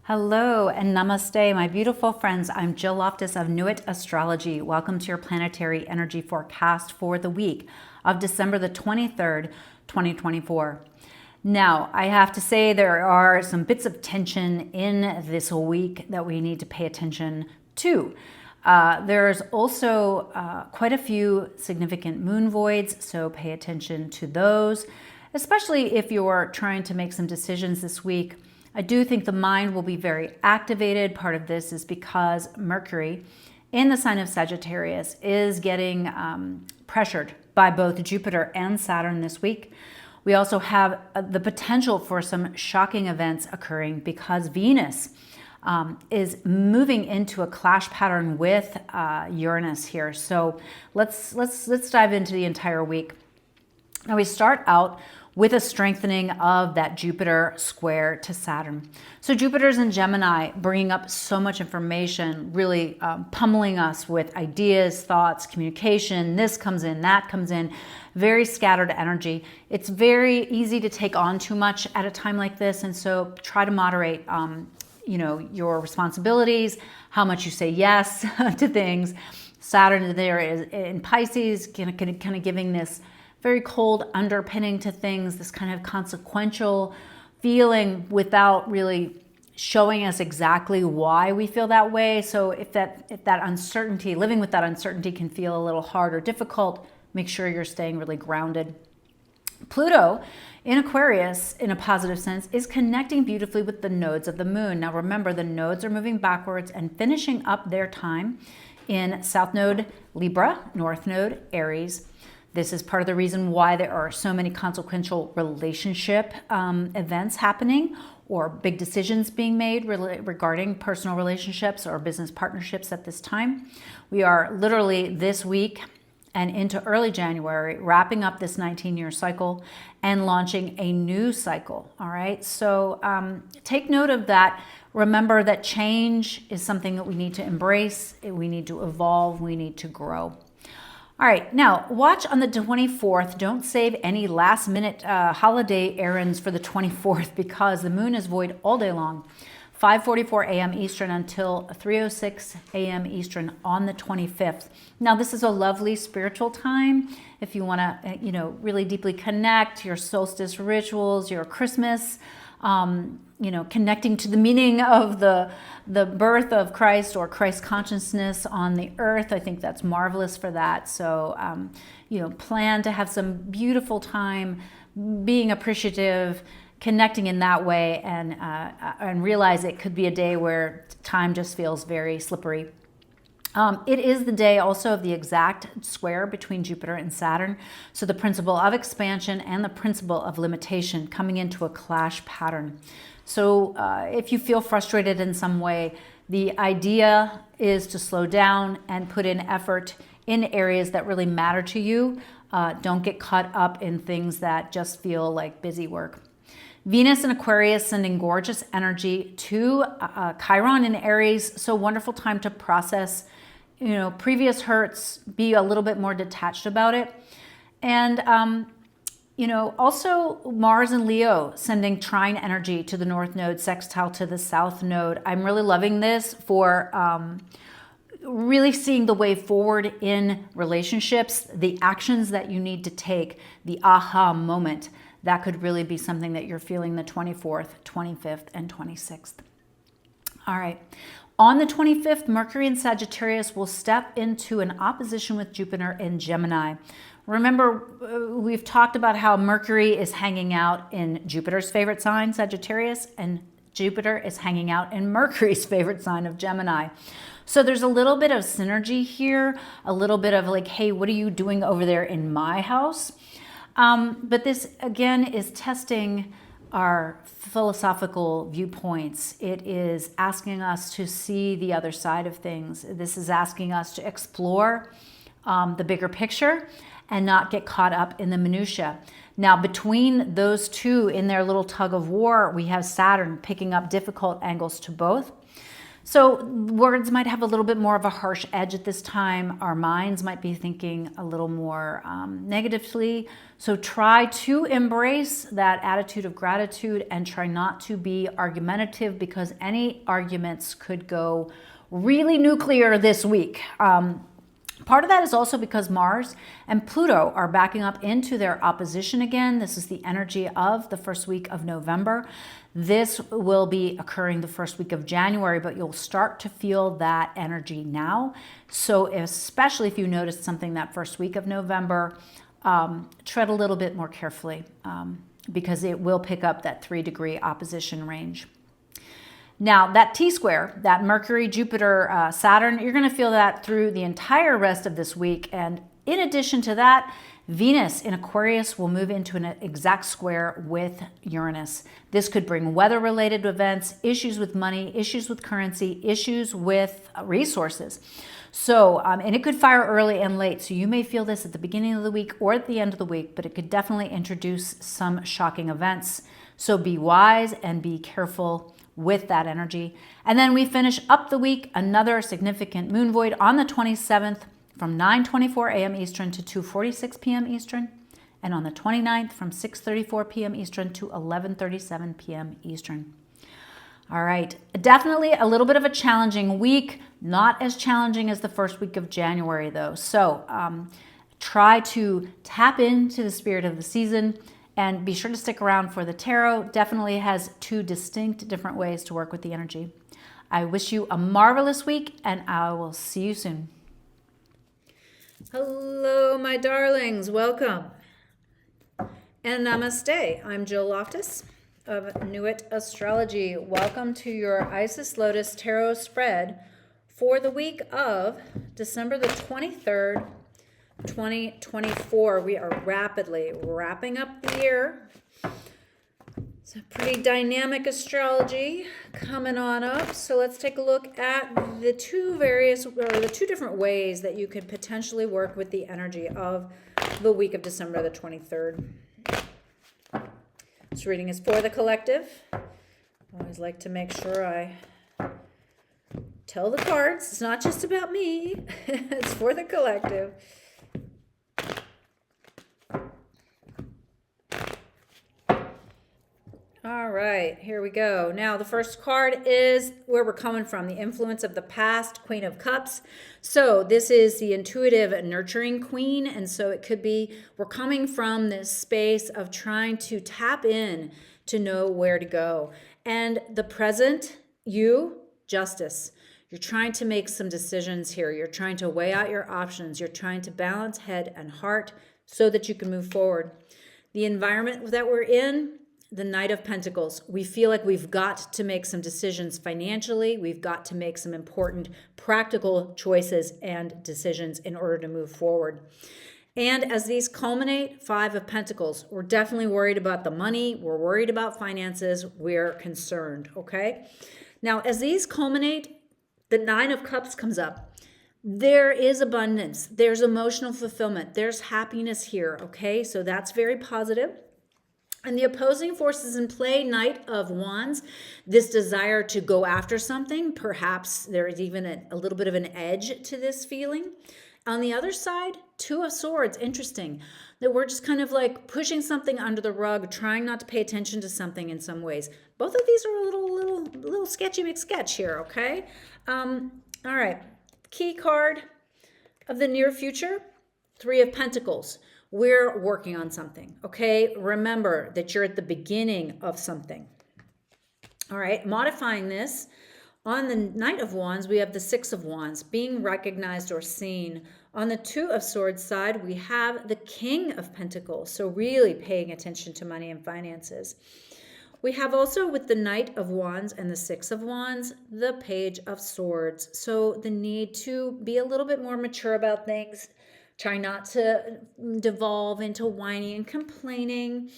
Hello and namaste, my beautiful friends. I'm Jill Loftus of Nuit Astrology. Welcome to your planetary energy forecast for the week of December the 23rd, 2024. Now, I have to say there are some bits of tension in this week that we need to pay attention to. There's also quite a few significant moon voids, so pay attention to those, especially if you're trying to make some decisions this week. I do think the mind will be very activated. Part of this is because Mercury in the sign of Sagittarius is getting pressured by both Jupiter and Saturn this week. We also have the potential for some shocking events occurring because Venus is moving into a clash pattern with Uranus here. So let's dive into the entire week. Now we start out with a strengthening of that Jupiter square to Saturn. So Jupiter's in Gemini, bringing up so much information, really pummeling us with ideas, thoughts, communication. This comes in, that comes in, very scattered energy. It's very easy to take on too much at a time like this, and so try to moderate your responsibilities, how much you say yes to things. Saturn there is in Pisces, kind of giving this very cold underpinning to things, this kind of consequential feeling without really showing us exactly why we feel that way. So if that uncertainty, living with that uncertainty can feel a little hard or difficult, make sure you're staying really grounded. Pluto in Aquarius, in a positive sense, is connecting beautifully with the nodes of the moon. Now remember, the nodes are moving backwards and finishing up their time in South Node Libra, North Node Aries. This is part of the reason why there are so many consequential relationship events happening or big decisions being made regarding personal relationships or business partnerships at this time. We are literally this week and into early January wrapping up this 19-year cycle and launching a new cycle. All right, so take note of that. Remember that change is something that we need to embrace. We need to evolve. We need to grow. All right, now watch on the 24th. Don't save any last minute holiday errands for the 24th because the moon is void all day long, 5:44 a.m. Eastern until 3:06 a.m. Eastern on the 25th. Now this is a lovely spiritual time if you want to, really deeply connect your solstice rituals, your Christmas, connecting to the meaning of the birth of Christ or Christ consciousness on the earth. I think that's marvelous for that. So, plan to have some beautiful time, being appreciative, connecting in that way, and realize it could be a day where time just feels very slippery. It is the day also of the exact square between Jupiter and Saturn. So the principle of expansion and the principle of limitation coming into a clash pattern. So if you feel frustrated in some way, the idea is to slow down and put in effort in areas that really matter to you. Don't get caught up in things that just feel like busy work. Venus in Aquarius sending gorgeous energy to Chiron in Aries. So wonderful time to process previous hurts, be a little bit more detached about it. And, also Mars and Leo sending trine energy to the North Node, sextile to the South Node. I'm really loving this for really seeing the way forward in relationships, the actions that you need to take, the aha moment. That could really be something that you're feeling the 24th, 25th, and 26th. All right. On the 25th, Mercury in Sagittarius will step into an opposition with Jupiter in Gemini. Remember, we've talked about how Mercury is hanging out in Jupiter's favorite sign, Sagittarius, and Jupiter is hanging out in Mercury's favorite sign of Gemini. So there's a little bit of synergy here, a little bit of like, hey, what are you doing over there in my house? But this, again, is testing our philosophical viewpoints. It is asking us to see the other side of things. This is asking us to explore the bigger picture and not get caught up in the minutia. Now, between those two in their little tug of war, we have Saturn picking up difficult angles to both. So words might have a little bit more of a harsh edge at this time. Our minds might be thinking a little more negatively. So try to embrace that attitude of gratitude and try not to be argumentative, because any arguments could go really nuclear this week. Part of that is also because Mars and Pluto are backing up into their opposition again. This is the energy of the first week of November. This will be occurring the first week of January, but you'll start to feel that energy now. So especially if you notice something that first week of November, tread a little bit more carefully because it will pick up that 3-degree opposition range. Now, that T-square, that Mercury, Jupiter, Saturn, you're going to feel that through the entire rest of this week. And in addition to that, Venus in Aquarius will move into an exact square with Uranus. This could bring weather-related events, issues with money, issues with currency, issues with resources. So, and it could fire early and late. So you may feel this at the beginning of the week or at the end of the week, but it could definitely introduce some shocking events. So be wise and be careful with that energy. And then we finish up the week, another significant moon void on the 27th from 9:24 a.m. Eastern to 2:46 p.m. Eastern, and on the 29th from 6:34 p.m. Eastern to 11:37 p.m. Eastern. All right, definitely a little bit of a challenging week, not as challenging as the first week of January though. So try to tap into the spirit of the season. And be sure to stick around for the tarot. Definitely has 2 distinct different ways to work with the energy. I wish you a marvelous week, and I will see you soon. Hello, my darlings. Welcome. And namaste. I'm Jill Loftus of Nuit Astrology. Welcome to your Isis Lotus Tarot spread for the week of December the 23rd, 2024. We are rapidly wrapping up the year. It's a pretty dynamic astrology coming on up. So let's take a look at the two different ways that you could potentially work with the energy of the week of December the 23rd. This reading is for the collective. I always like to make sure I tell the cards. It's not just about me. It's for the collective. All right, here we go. Now, the first card is where we're coming from, the influence of the past, Queen of Cups. So this is the intuitive, nurturing queen. And so it could be we're coming from this space of trying to tap in to know where to go. And the present, you, Justice. You're trying to make some decisions here. You're trying to weigh out your options. You're trying to balance head and heart so that you can move forward. The environment that we're in, the Knight of Pentacles. We feel like we've got to make some decisions financially. We've got to make some important practical choices and decisions in order to move forward. And as these culminate, 5 of Pentacles, we're definitely worried about the money. We're worried about finances. We're concerned, okay? Now, as these culminate, the 9 of Cups comes up. There is abundance. There's emotional fulfillment. There's happiness here, okay? So that's very positive. And the opposing forces in play, Knight of Wands, this desire to go after something. Perhaps there is even a little bit of an edge to this feeling. On the other side, 2 of Swords, interesting. That we're just kind of like pushing something under the rug, trying not to pay attention to something in some ways. Both of these are a little sketchy McSketch here, okay? All right, key card of the near future, 3 of Pentacles. We're working on something, okay? Remember that you're at the beginning of something. All right, modifying this, on the Knight of Wands, we have the 6 of Wands, being recognized or seen. On the 2 of Swords side, we have the King of Pentacles, so really paying attention to money and finances. We have also with the Knight of Wands and the 6 of Wands, the Page of Swords. So the need to be a little bit more mature about things. Try not to devolve into whining and complaining.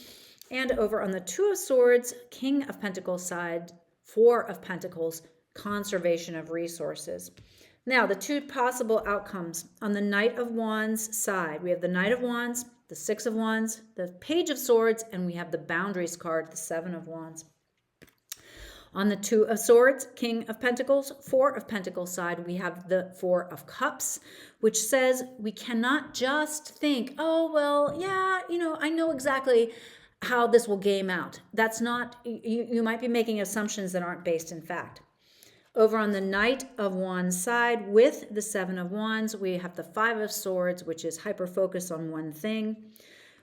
And over on the 2 of Swords, King of Pentacles side, 4 of Pentacles, conservation of resources. Now, the 2 possible outcomes. On the Knight of Wands side, we have the Knight of Wands, the 6 of Wands, the Page of Swords, and we have the Boundaries card, the 7 of Wands. On the Two of Swords, King of Pentacles, Four of Pentacles side, we have the Four of Cups, which says we cannot just think, oh, well, yeah, I know exactly how this will game out. That's not, you might be making assumptions that aren't based in fact. Over on the Knight of Wands side with the Seven of Wands, we have the Five of Swords, which is hyper-focused on one thing.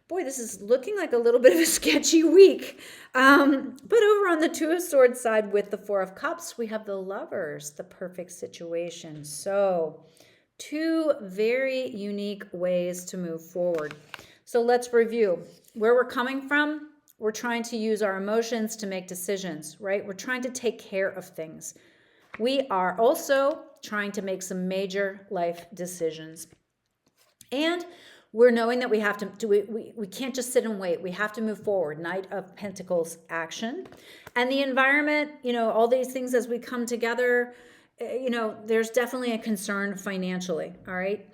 Boy, this is looking like a little bit of a sketchy week. But over on the Two of Swords side with the Four of Cups, we have the Lovers, the perfect situation. So two very unique ways to move forward. So let's review where we're coming from. We're trying to use our emotions to make decisions, right? We're trying to take care of things. We are also trying to make some major life decisions. And we're knowing that we have to do it. We can't just sit and wait. We have to move forward. Knight of Pentacles action. And the environment, all these things as we come together, there's definitely a concern financially. All right.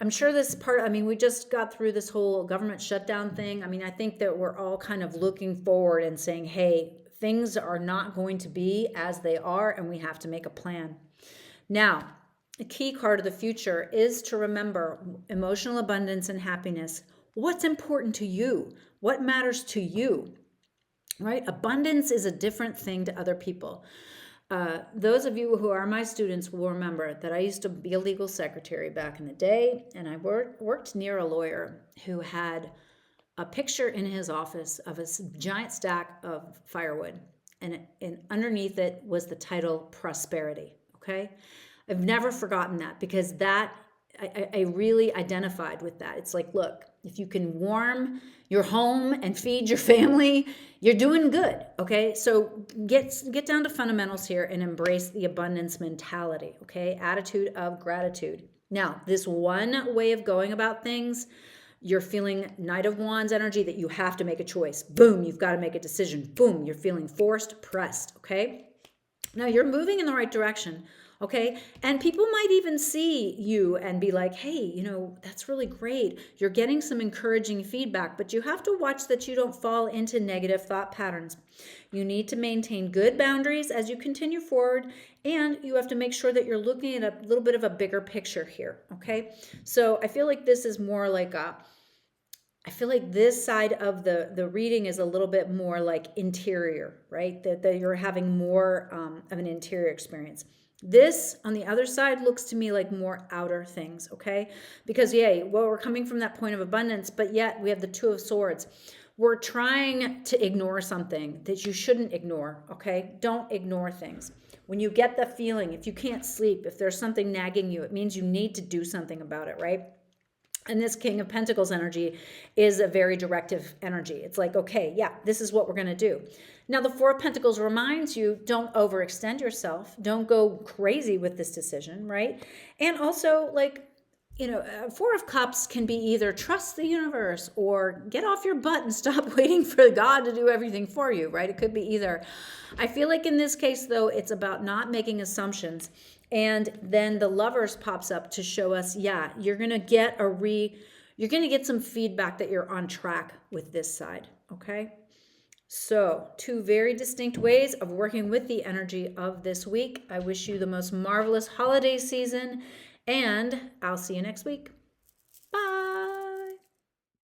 I'm sure this part, we just got through this whole government shutdown thing. I think that we're all kind of looking forward and saying, hey, things are not going to be as they are, and we have to make a plan. Now, a key card of the future is to remember emotional abundance and happiness. What's important to you? What matters to you? Right? Abundance is a different thing to other people. Those of you who are my students will remember that I used to be a legal secretary back in the day, and I worked near a lawyer who had a picture in his office of a giant stack of firewood, and underneath it was the title Prosperity. Okay, I've never forgotten that, because that I really identified with that. It's like, look, if you can warm your home and feed your family, you're doing good. Okay, so get down to fundamentals here and embrace the abundance mentality. Okay, attitude of gratitude. Now, this one way of going about things, you're feeling Knight of Wands energy that you have to make a choice. Boom, you've got to make a decision. Boom, you're feeling forced, pressed, okay? Now you're moving in the right direction, okay? And people might even see you and be like, hey, that's really great. You're getting some encouraging feedback, but you have to watch that you don't fall into negative thought patterns. You need to maintain good boundaries as you continue forward, and you have to make sure that you're looking at a little bit of a bigger picture here, okay? So I feel like this is more like I feel like this side of the reading is a little bit more like interior, right? That you're having more of an interior experience. This, on the other side, looks to me like more outer things, okay? Because, we're coming from that point of abundance, but yet we have the Two of Swords. We're trying to ignore something that you shouldn't ignore, okay? Don't ignore things. When you get the feeling, if you can't sleep, if there's something nagging you, it means you need to do something about it, right? And this King of Pentacles energy is a very directive energy. It's like, okay, this is what we're going to do. Now, the Four of Pentacles reminds you, don't overextend yourself. Don't go crazy with this decision, right? And also, Four of Cups can be either trust the universe or get off your butt and stop waiting for God to do everything for you, right? It could be either. I feel like in this case, though, it's about not making assumptions. And then the Lovers pops up to show us, you're going to get some feedback that you're on track with this side, okay? So, two very distinct ways of working with the energy of this week. I wish you the most marvelous holiday season, and I'll see you next week. Bye.